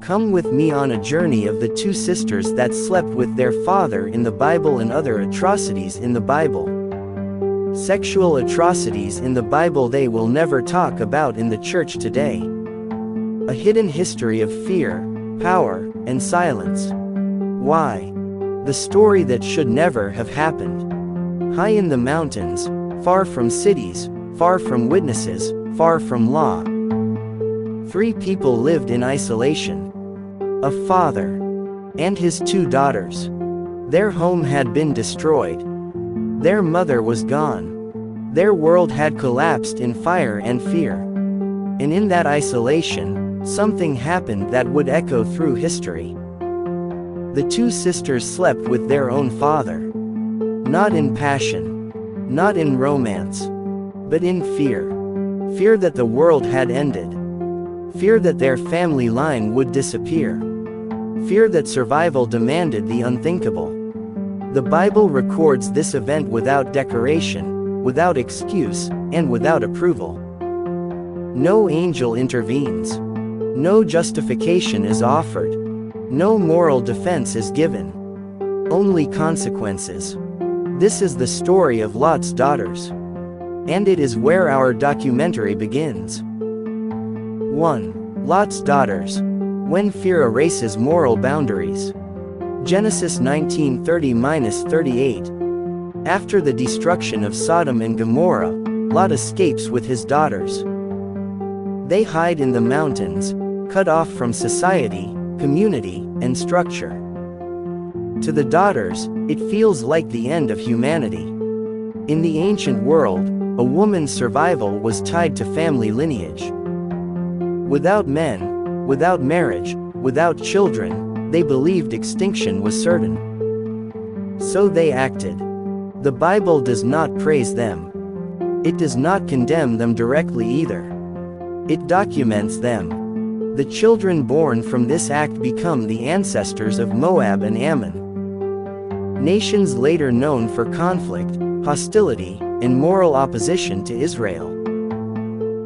Come with me on a journey of the two sisters that slept with their father in the Bible and other atrocities in the Bible. Sexual atrocities in the Bible they will never talk about in the church today. A hidden history of fear, power, and silence. Why? The story that should never have happened. High in the mountains, far from cities, far from witnesses, far from law. 3 people lived in isolation. A father and his 2 daughters. Their home had been destroyed. Their mother was gone. Their world had collapsed in fire and fear. And in that isolation, something happened that would echo through history. The 2 sisters slept with their own father. Not in passion, not in romance, but in fear. Fear that the world had ended. Fear that their family line would disappear. Fear that survival demanded the unthinkable. The Bible records this event without decoration, without excuse, and without approval. No angel intervenes. No justification is offered. No moral defense is given. Only consequences. This is the story of Lot's daughters. And it is where our documentary begins. 1. Lot's daughters. When fear erases moral boundaries. Genesis 19:30-38. After the destruction of Sodom and Gomorrah, Lot escapes with his daughters. They hide in the mountains, cut off from society, community, and structure. To the daughters, it feels like the end of humanity. In the ancient world, a woman's survival was tied to family lineage. Without men, without marriage, without children, they believed extinction was certain. So they acted. The Bible does not praise them. It does not condemn them directly either. It documents them. The children born from this act become the ancestors of Moab and Ammon. Nations later known for conflict, hostility, and moral opposition to Israel.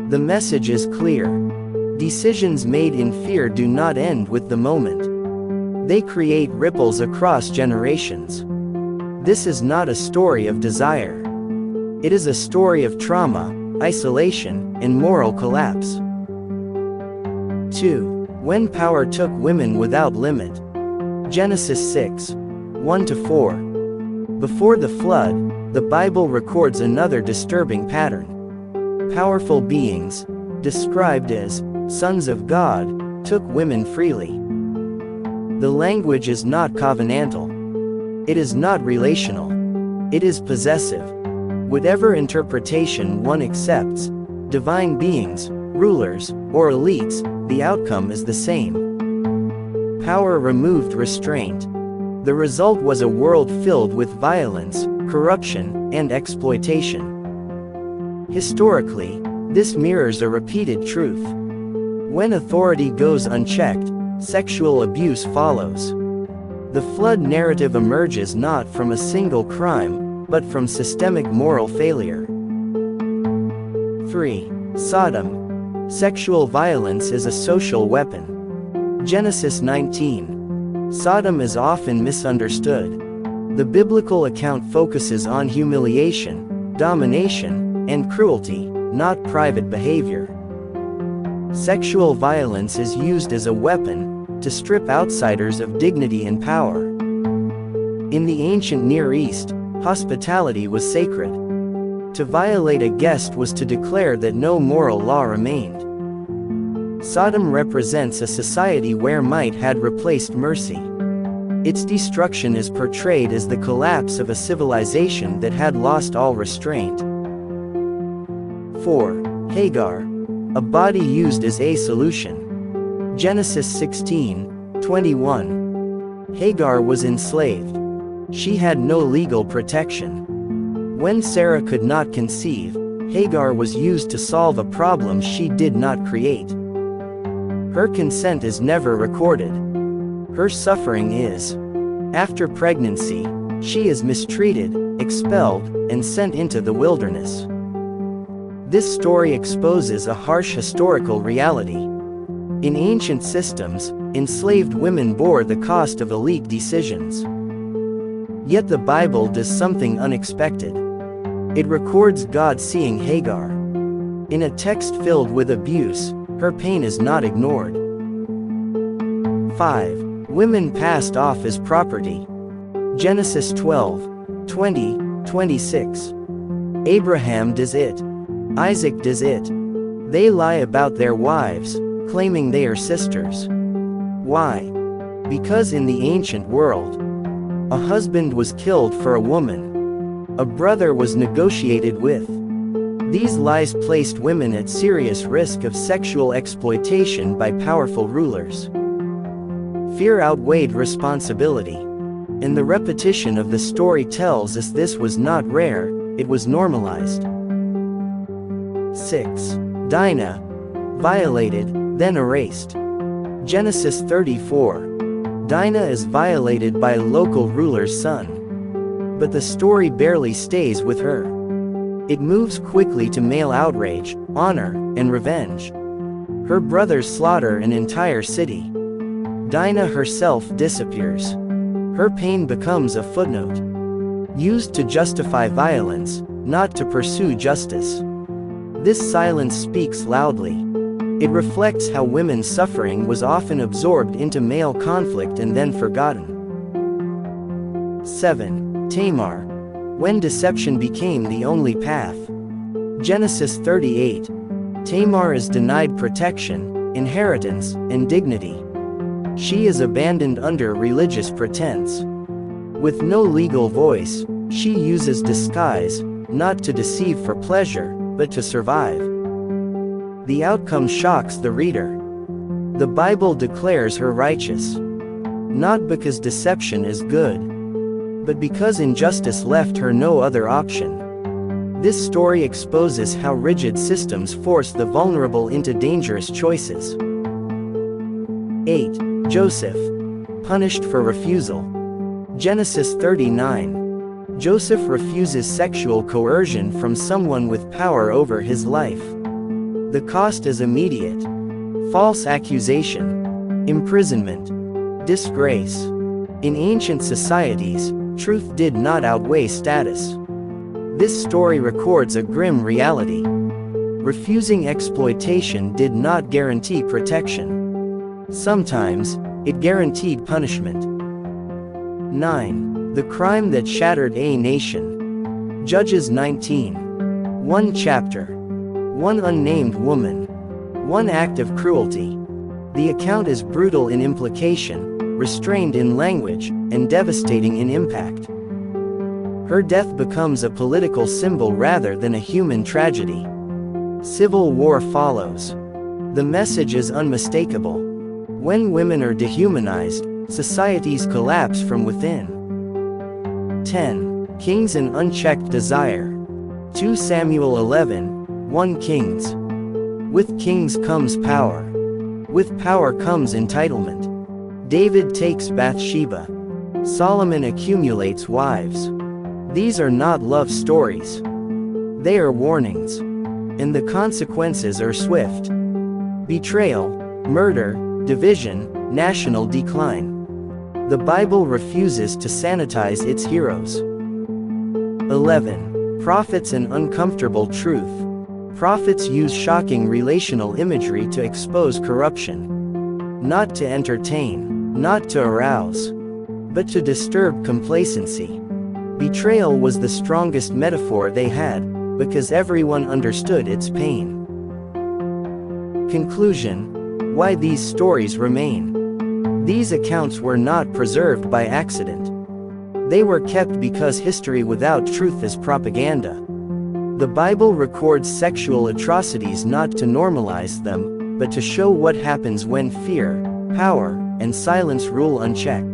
The message is clear. Decisions made in fear do not end with the moment. They create ripples across generations. This is not a story of desire. It is a story of trauma, isolation, and moral collapse. 2. When power took women without limit. Genesis 6:1-4. Before the flood, the Bible records another disturbing pattern. Powerful beings, described as sons of God, took women freely. The language is not covenantal. It is not relational. It is possessive. Whatever interpretation one accepts, divine beings, rulers, or elites, the outcome is the same. Power removed restraint. The result was a world filled with violence, corruption, and exploitation. Historically, this mirrors a repeated truth. When authority goes unchecked, sexual abuse follows. The flood narrative emerges not from a single crime, but from systemic moral failure. 3. Sodom. Sexual violence is a social weapon. Genesis 19. Sodom is often misunderstood. The biblical account focuses on humiliation, domination, and cruelty, not private behavior. Sexual violence is used as a weapon to strip outsiders of dignity and power. In the ancient Near East, hospitality was sacred. To violate a guest was to declare that no moral law remained. Sodom represents a society where might had replaced mercy. Its destruction is portrayed as the collapse of a civilization that had lost all restraint. 4. Hagar. A body used as a solution. Genesis 16:21. Hagar was enslaved. She had no legal protection. When Sarah could not conceive, Hagar was used to solve a problem she did not create. Her consent is never recorded. Her suffering is. After pregnancy, she is mistreated, expelled, and sent into the wilderness. This story exposes a harsh historical reality. In ancient systems, enslaved women bore the cost of elite decisions. Yet the Bible does something unexpected. It records God seeing Hagar. In a text filled with abuse, her pain is not ignored. 5. Women passed off as property. Genesis 12:20-26. Abraham does it. Isaac does it. They lie about their wives, claiming they are sisters. Why? Because in the ancient world, a husband was killed for a woman. A brother was negotiated with. These lies placed women at serious risk of sexual exploitation by powerful rulers. Fear outweighed responsibility. And the repetition of the story tells us this was not rare, it was normalized. 6. Dinah. Violated, then erased. Genesis 34. Dinah is violated by a local ruler's son. But the story barely stays with her. It moves quickly to male outrage, honor, and revenge. Her brothers slaughter an entire city. Dinah herself disappears. Her pain becomes a footnote, used to justify violence, not to pursue justice. This silence speaks loudly. It reflects how women's suffering was often absorbed into male conflict and then forgotten. 7. Tamar. When deception became the only path. Genesis 38. Tamar is denied protection, inheritance, and dignity. She is abandoned under religious pretense. With no legal voice, she uses disguise, not to deceive for pleasure, but to survive. The outcome shocks the reader. The Bible declares her righteous. Not because deception is good, but because injustice left her no other option. This story exposes how rigid systems force the vulnerable into dangerous choices. 8. Joseph. Punished for refusal. Genesis 39. Joseph refuses sexual coercion from someone with power over his life. The cost is immediate. False accusation, imprisonment, disgrace. In ancient societies, truth did not outweigh status. This story records a grim reality. Refusing exploitation did not guarantee protection. Sometimes, it guaranteed punishment. 9. The crime that shattered a nation. Judges 19. One chapter. One unnamed woman. One act of cruelty. The account is brutal in implication, restrained in language, and devastating in impact. Her death becomes a political symbol rather than a human tragedy. Civil war follows. The message is unmistakable. When women are dehumanized, societies collapse from within. 10. Kings and unchecked desire. 2 Samuel 11, 1 Kings. With kings comes power. With power comes entitlement. David takes Bathsheba. Solomon accumulates wives. These are not love stories. They are warnings. And the consequences are swift. Betrayal, murder, division, national decline. The Bible refuses to sanitize its heroes. 11. Prophets and uncomfortable truth. Prophets use shocking relational imagery to expose corruption. Not to entertain, not to arouse, but to disturb complacency. Betrayal was the strongest metaphor they had, because everyone understood its pain. Conclusion. Why these stories remain. These accounts were not preserved by accident. They were kept because history without truth is propaganda. The Bible records sexual atrocities not to normalize them, but to show what happens when fear, power, and silence rule unchecked.